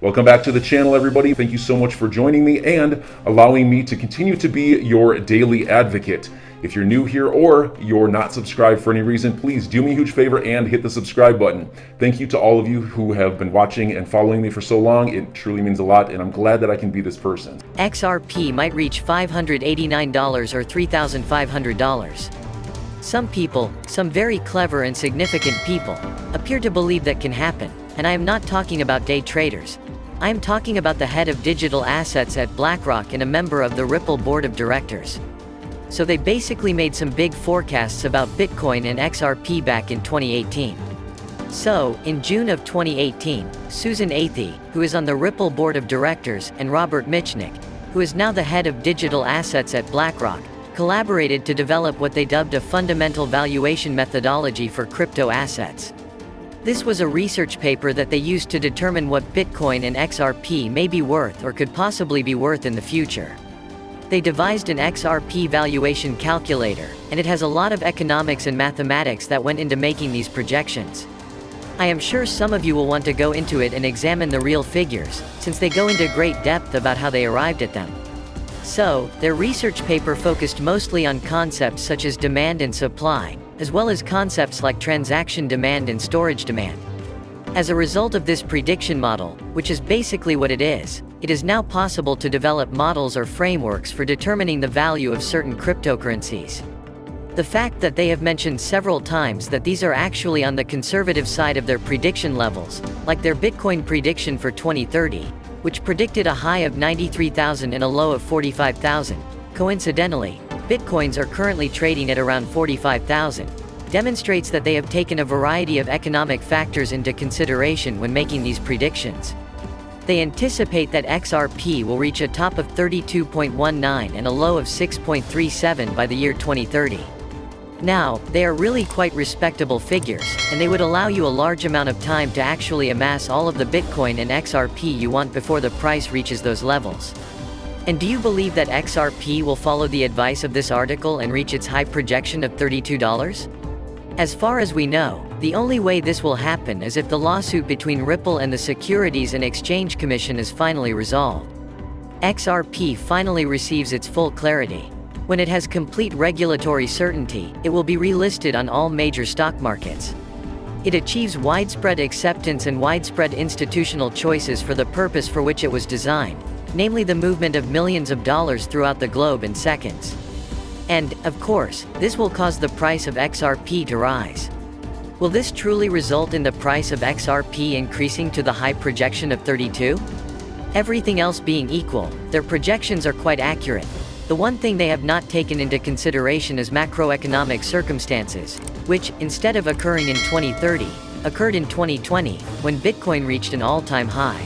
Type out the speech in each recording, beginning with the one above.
Welcome back to the channel, everybody. Thank you so much for joining me and allowing me to continue to be your daily advocate. If you're new here or you're not subscribed for any reason, please do me a huge favor and hit the subscribe button. Thank you to all of you who have been watching and following me for so long. It truly means a lot, and I'm glad that I can be this person. XRP might reach $589 or $3,500. Some people, some very clever and significant people, appear to believe that can happen, and I am not talking about day traders. I am talking about the head of digital assets at BlackRock and a member of the Ripple board of directors. So they basically made some big forecasts about Bitcoin and XRP back in 2018. So, in June of 2018, Susan Athey, who is on the Ripple board of directors, and Robert Mitchnick, who is now the head of digital assets at BlackRock, collaborated to develop what they dubbed a fundamental valuation methodology for crypto assets. This was a research paper that they used to determine what Bitcoin and XRP may be worth or could possibly be worth in the future. They devised an XRP valuation calculator, and it has a lot of economics and mathematics that went into making these projections. I am sure some of you will want to go into it and examine the real figures, since they go into great depth about how they arrived at them. So, their research paper focused mostly on concepts such as demand and supply, as well as concepts like transaction demand and storage demand. As a result of this prediction model, which is basically what it is now possible to develop models or frameworks for determining the value of certain cryptocurrencies. The fact that they have mentioned several times that these are actually on the conservative side of their prediction levels, like their Bitcoin prediction for 2030, which predicted a high of 93,000 and a low of 45,000. Coincidentally, Bitcoins are currently trading at around 45,000, demonstrates that they have taken a variety of economic factors into consideration when making these predictions. They anticipate that XRP will reach a top of 32.19 and a low of 6.37 by the year 2030. Now, they are really quite respectable figures, and they would allow you a large amount of time to actually amass all of the Bitcoin and XRP you want before the price reaches those levels. And do you believe that XRP will follow the advice of this article and reach its high projection of $32? As far as we know, the only way this will happen is if the lawsuit between Ripple and the Securities and Exchange Commission is finally resolved. XRP finally receives its full clarity. When it has complete regulatory certainty, it will be relisted on all major stock markets. It achieves widespread acceptance and widespread institutional choices for the purpose for which it was designed, namely the movement of millions of dollars throughout the globe in seconds. And, of course, this will cause the price of XRP to rise. Will this truly result in the price of XRP increasing to the high projection of 32? Everything else being equal, their projections are quite accurate. The one thing they have not taken into consideration is macroeconomic circumstances, which, instead of occurring in 2030, occurred in 2020, when Bitcoin reached an all-time high.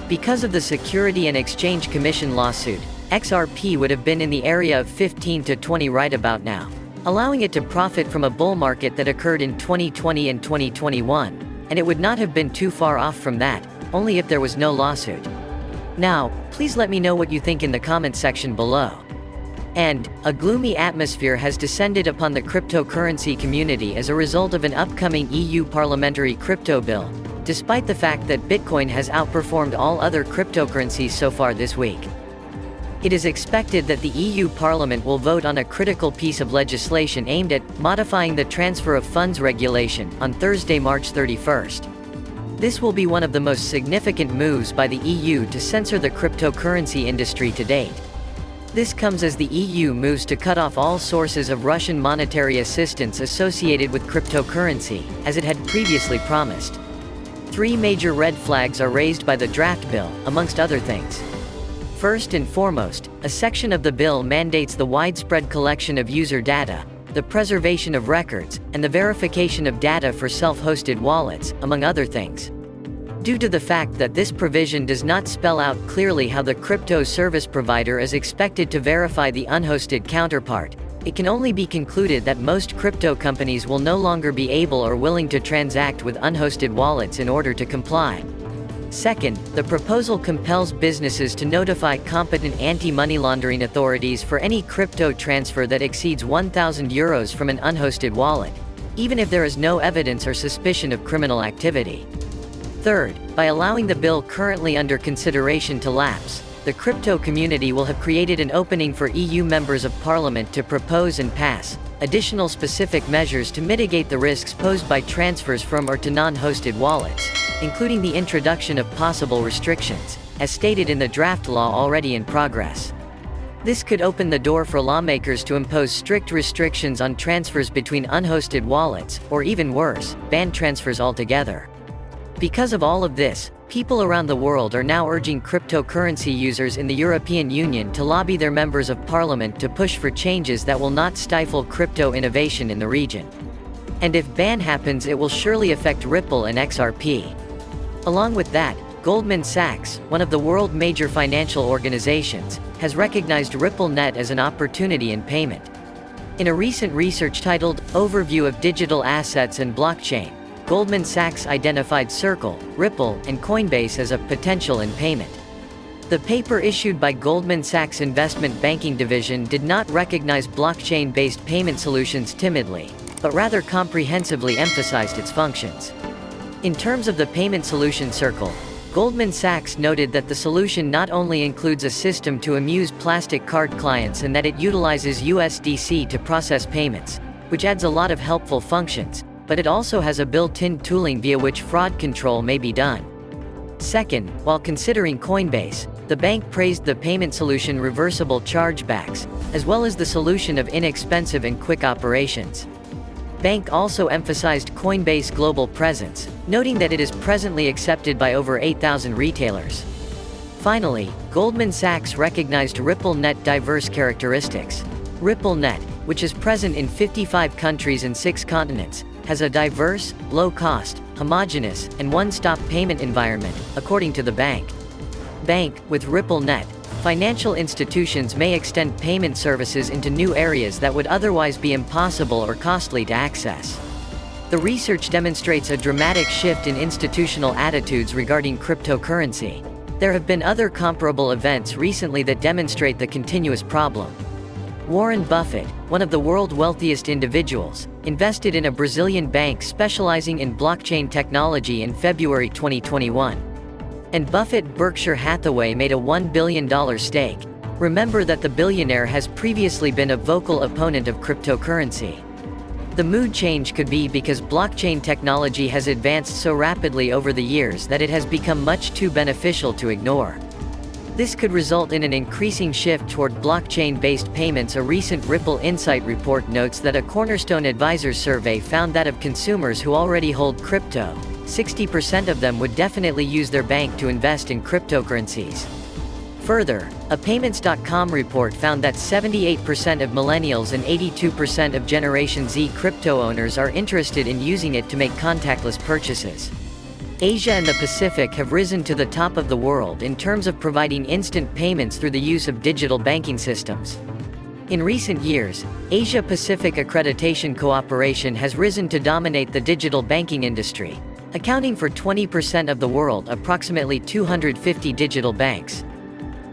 Because of the Security and Exchange Commission lawsuit, XRP would have been in the area of 15 to 20 right about now, allowing it to profit from a bull market that occurred in 2020 and 2021, and it would not have been too far off from that, only if there was no lawsuit. Now, please let me know what you think in the comments section below. And, a gloomy atmosphere has descended upon the cryptocurrency community as a result of an upcoming EU parliamentary crypto bill, despite the fact that Bitcoin has outperformed all other cryptocurrencies so far this week. It is expected that the EU Parliament will vote on a critical piece of legislation aimed at modifying the transfer of funds regulation on Thursday, March 31st. This will be one of the most significant moves by the EU to censor the cryptocurrency industry to date. This comes as the EU moves to cut off all sources of Russian monetary assistance associated with cryptocurrency, as it had previously promised. Three major red flags are raised by the draft bill, amongst other things. First and foremost, a section of the bill mandates the widespread collection of user data, the preservation of records, and the verification of data for self-hosted wallets, among other things. Due to the fact that this provision does not spell out clearly how the crypto service provider is expected to verify the unhosted counterpart, it can only be concluded that most crypto companies will no longer be able or willing to transact with unhosted wallets in order to comply. Second, the proposal compels businesses to notify competent anti-money laundering authorities for any crypto transfer that exceeds €1,000 from an unhosted wallet, even if there is no evidence or suspicion of criminal activity. Third, by allowing the bill currently under consideration to lapse, the crypto community will have created an opening for EU members of parliament to propose and pass additional specific measures to mitigate the risks posed by transfers from or to non-hosted wallets, including the introduction of possible restrictions, as stated in the draft law already in progress. This could open the door for lawmakers to impose strict restrictions on transfers between unhosted wallets, or even worse, ban transfers altogether. Because of all of this, people around the world are now urging cryptocurrency users in the European Union to lobby their members of parliament to push for changes that will not stifle crypto innovation in the region. And if ban happens, it will surely affect Ripple and XRP. Along with that, Goldman Sachs, one of the world's major financial organizations, has recognized RippleNet as an opportunity in payment. In a recent research titled Overview of Digital Assets and Blockchain, Goldman Sachs identified Circle, Ripple, and Coinbase as a potential in payment. The paper issued by Goldman Sachs Investment Banking Division did not recognize blockchain-based payment solutions timidly, but rather comprehensively emphasized its functions. In terms of the payment solution Circle, Goldman Sachs noted that the solution not only includes a system to amuse plastic card clients and that it utilizes USDC to process payments, which adds a lot of helpful functions, but it also has a built-in tooling via which fraud control may be done. Second, while considering Coinbase, the bank praised the payment solution reversible chargebacks, as well as the solution of inexpensive and quick operations. Bank also emphasized Coinbase global presence, noting that it is presently accepted by over 8,000 retailers. Finally, Goldman Sachs recognized RippleNet diverse characteristics. RippleNet, which is present in 55 countries and 6 continents, has a diverse, low-cost, homogeneous, and one-stop payment environment, according to the bank. With RippleNet, financial institutions may extend payment services into new areas that would otherwise be impossible or costly to access. The research demonstrates a dramatic shift in institutional attitudes regarding cryptocurrency. There have been other comparable events recently that demonstrate the continuous problem. Warren Buffett, one of the world's wealthiest individuals, invested in a Brazilian bank specializing in blockchain technology in February 2021. And Buffett Berkshire Hathaway made a $1 billion stake. Remember that the billionaire has previously been a vocal opponent of cryptocurrency. The mood change could be because blockchain technology has advanced so rapidly over the years that it has become much too beneficial to ignore. This could result in an increasing shift toward blockchain-based payments. A recent Ripple Insight report notes that a Cornerstone Advisors survey found that of consumers who already hold crypto, 60% of them would definitely use their bank to invest in cryptocurrencies. Further, a Payments.com report found that 78% of millennials and 82% of Generation Z crypto owners are interested in using it to make contactless purchases. Asia and the Pacific have risen to the top of the world in terms of providing instant payments through the use of digital banking systems. In recent years, Asia-Pacific Accreditation Cooperation has risen to dominate the digital banking industry, accounting for 20% of the world, approximately 250 digital banks.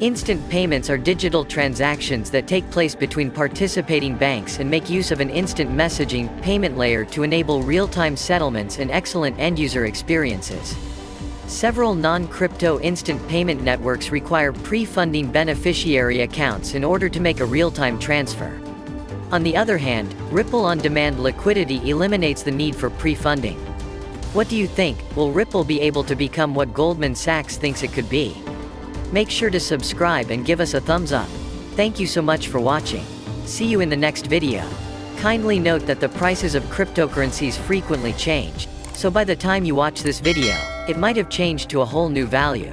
Instant payments are digital transactions that take place between participating banks and make use of an instant messaging payment layer to enable real-time settlements and excellent end-user experiences. Several non-crypto instant payment networks require pre-funding beneficiary accounts in order to make a real-time transfer. On the other hand, Ripple on-demand liquidity eliminates the need for pre-funding. What do you think? Will Ripple be able to become what Goldman Sachs thinks it could be? Make sure to subscribe and give us a thumbs up. Thank you so much for watching. See you in the next video. Kindly note that the prices of cryptocurrencies frequently change, so by the time you watch this video, it might have changed to a whole new value.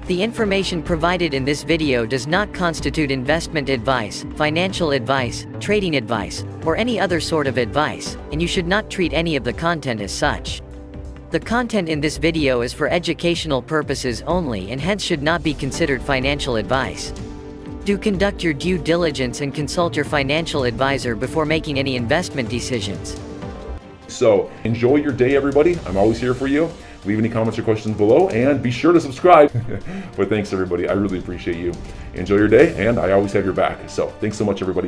The information provided in this video does not constitute investment advice, financial advice, trading advice, or any other sort of advice, and you should not treat any of the content as such. The content in this video is for educational purposes only and hence should not be considered financial advice. Do conduct your due diligence and consult your financial advisor before making any investment decisions. So enjoy your day, everybody. I'm always here for you. Leave any comments or questions below and be sure to subscribe. But thanks, everybody. I really appreciate you. Enjoy your day, and I always have your back. So thanks so much, everybody.